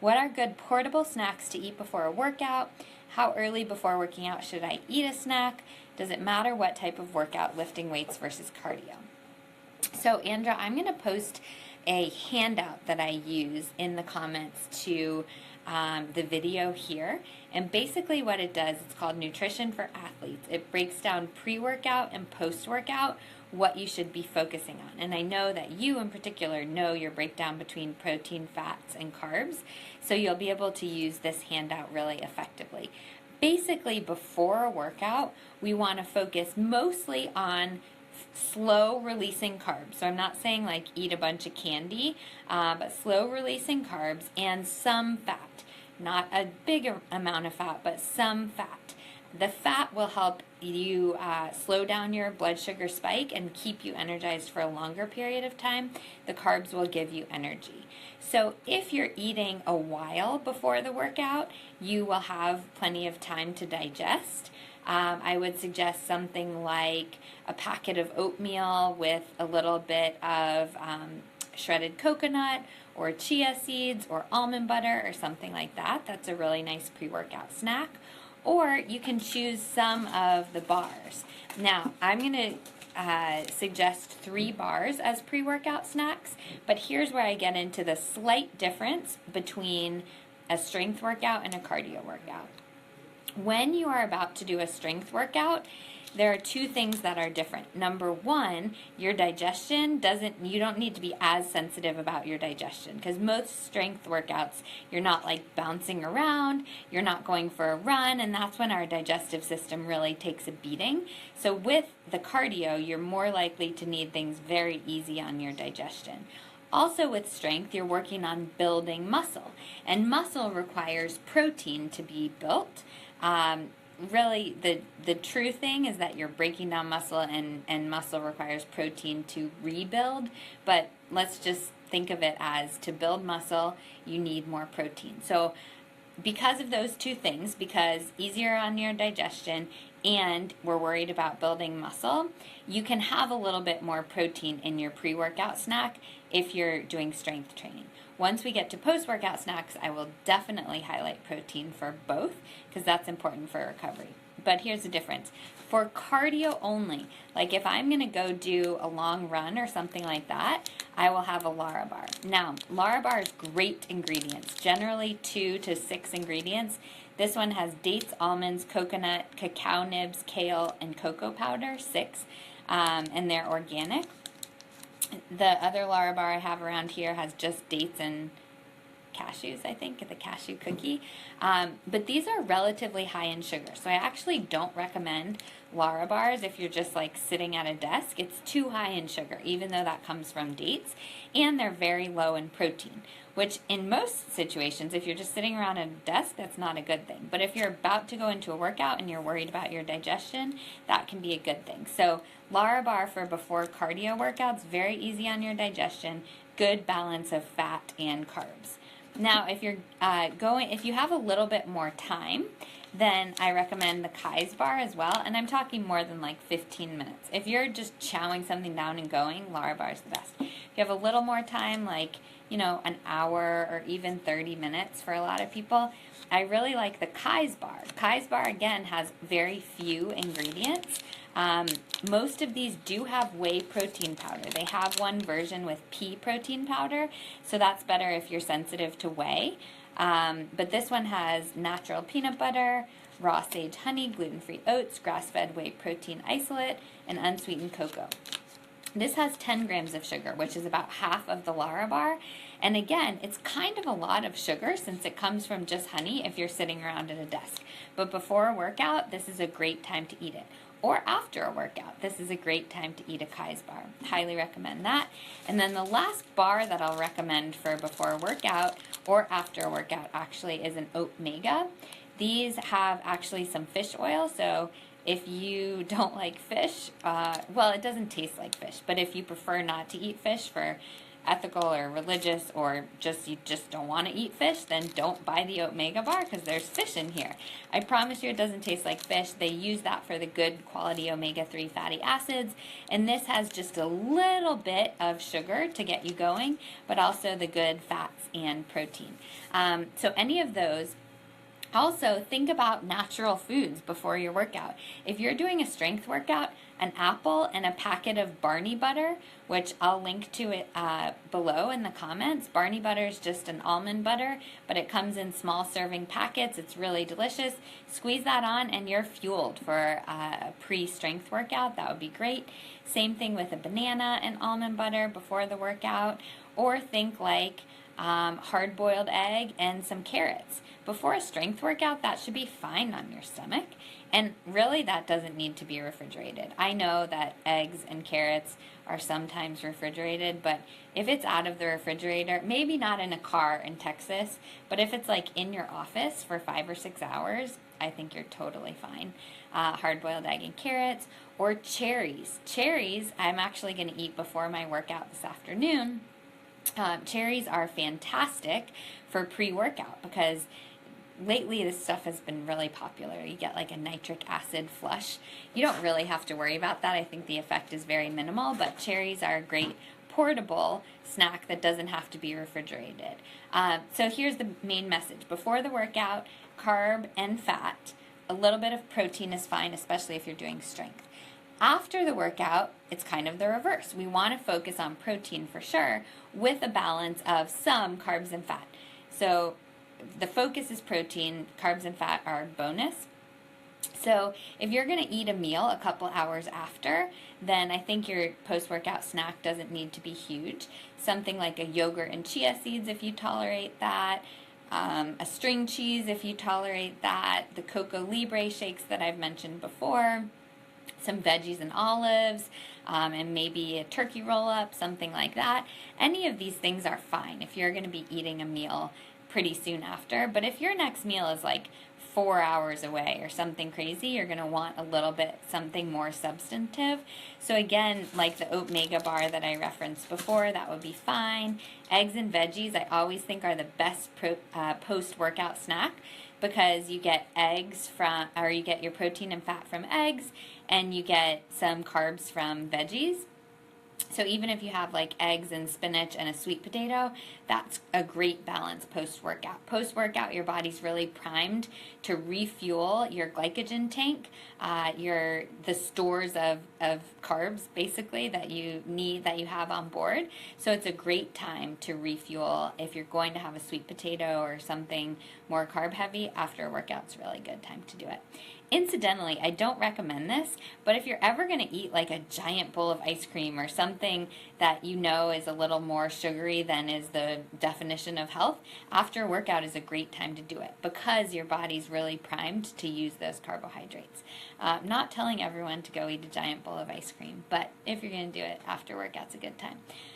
What are good portable snacks to eat before a workout? How early before working out should I eat a snack? Does it matter what type of workout, lifting weights versus cardio? So, Andra, I'm going to post a handout that I use in the comments to the video here. And basically what it does, it's called Nutrition for Athletes. It breaks down pre-workout and post-workout what you should be focusing on. And I know that you in particular know your breakdown between protein, fats, and carbs. So you'll be able to use this handout really effectively. Basically, before a workout, we want to focus mostly on slow releasing carbs. So I'm not saying like eat a bunch of candy, but slow releasing carbs and some fat. Not a big amount of fat, but some fat. The fat will help you slow down your blood sugar spike and keep you energized for a longer period of time. The carbs will give you energy. So if you're eating a while before the workout, you will have plenty of time to digest. I would suggest something like a packet of oatmeal with a little bit of shredded coconut or chia seeds or almond butter or something like that. That's a really nice pre-workout snack. Or you can choose some of the bars. Now, I'm going to suggest 3 bars as pre-workout snacks, but here's where I get into the slight difference between a strength workout and a cardio workout. When you are about to do a strength workout, there are 2 things that are different. Number 1, your digestion you don't need to be as sensitive about your digestion, because most strength workouts, you're not like bouncing around, you're not going for a run, and that's when our digestive system really takes a beating. So with the cardio, you're more likely to need things very easy on your digestion. Also with strength, you're working on building muscle, and muscle requires protein to be built. Really, the true thing is that you're breaking down muscle, and muscle requires protein to rebuild, but let's just think of it as to build muscle, you need more protein. So because of those 2 things, because easier on your digestion and we're worried about building muscle, you can have a little bit more protein in your pre-workout snack if you're doing strength training. Once we get to post-workout snacks, I will definitely highlight protein for both because that's important for recovery. But here's the difference. For cardio only, like if I'm going to go do a long run or something like that, I will have a Larabar. Now, Larabars, great ingredients, generally 2 to 6 ingredients. This one has dates, almonds, coconut, cacao nibs, kale, and cocoa powder, 6, and they're organic. The other Larabar I have around here has just dates and cashews, I think, the cashew cookie. But these are relatively high in sugar, so I actually don't recommend Larabars if you're just like sitting at a desk. It's too high in sugar, even though that comes from dates, and they're very low in protein, which in most situations, if you're just sitting around at a desk, that's not a good thing. But if you're about to go into a workout and you're worried about your digestion, that can be a good thing. So Larabar for before cardio workouts, very easy on your digestion, good balance of fat and carbs. Now, if you're if you have a little bit more time, then I recommend the Kies Bar as well, and I'm talking more than like 15 minutes. If you're just chowing something down and going, Larabar is the best. If you have a little more time, like, an hour or even 30 minutes for a lot of people, I really like the Kies Bar. Kies Bar, again, has very few ingredients. Most of these do have whey protein powder. They have one version with pea protein powder, so that's better if you're sensitive to whey. But this one has natural peanut butter, raw sage honey, gluten-free oats, grass-fed whey protein isolate, and unsweetened cocoa. This has 10 grams of sugar, which is about half of the Larabar. And again, it's kind of a lot of sugar since it comes from just honey if you're sitting around at a desk. But before a workout, this is a great time to eat it. Or after a workout, this is a great time to eat a Kies Bar. Highly recommend that. And then the last bar that I'll recommend for before a workout or after a workout actually is an Oat Mega. These have actually some fish oil, so if you don't like fish, well, it doesn't taste like fish, but if you prefer not to eat fish for ethical or religious, or you just don't want to eat fish, then don't buy the Omega Bar because there's fish in here. I promise you it doesn't taste like fish. They use that for the good quality omega-3 fatty acids, and this has just a little bit of sugar to get you going, but also the good fats and protein. So any of those. Also, think about natural foods before your workout. If you're doing a strength workout, an apple and a packet of Barney butter, which I'll link to it below in the comments. Barney butter is just an almond butter, but it comes in small serving packets. It's really delicious. Squeeze that on and you're fueled for a pre-strength workout. That would be great. Same thing with a banana and almond butter before the workout. Or think like hard-boiled egg and some carrots. Before a strength workout, that should be fine on your stomach. And really, that doesn't need to be refrigerated. I know that eggs and carrots are sometimes refrigerated, but if it's out of the refrigerator, maybe not in a car in Texas, but if it's like in your office for 5 or 6 hours, I think you're totally fine. Hard-boiled egg and carrots, or cherries. Cherries, I'm actually going to eat before my workout this afternoon. Cherries are fantastic for pre-workout because lately this stuff has been really popular. You get like a nitric acid flush. You don't really have to worry about that. I think the effect is very minimal, but cherries are a great portable snack that doesn't have to be refrigerated. So here's the main message. Before the workout, carb and fat. A little bit of protein is fine, especially if you're doing strength. After the workout, it's kind of the reverse. We want to focus on protein for sure, with a balance of some carbs and fat. So the focus is protein, carbs and fat are a bonus. So if you're going to eat a meal a couple hours after, then I think your post-workout snack doesn't need to be huge. Something like a yogurt and chia seeds if you tolerate that. A string cheese if you tolerate that. The Coco Libre shakes that I've mentioned before. Some veggies and olives, and maybe a turkey roll-up, something like that. Any of these things are fine if you're going to be eating a meal pretty soon after. But if your next meal is like 4 hours away or something crazy, you're going to want a little bit something more substantive. So again, like the Omega Bar that I referenced before, that would be fine. Eggs and veggies I always think are the best post-workout snack, because you get you get your protein and fat from eggs, and you get some carbs from veggies. So even if you have like eggs and spinach and a sweet potato, that's a great balance post-workout. Post-workout, your body's really primed to refuel your glycogen tank, the stores of carbs basically that you need, that you have on board. So it's a great time to refuel. If you're going to have a sweet potato or something more carb heavy after a workout, it's a really good time to do it. Incidentally, I don't recommend this, but if you're ever going to eat like a giant bowl of ice cream or something that you know is a little more sugary than is the definition of health, after a workout is a great time to do it because your body's really primed to use those carbohydrates. I'm not telling everyone to go eat a giant bowl of ice cream, but if you're going to do it after workout's a good time.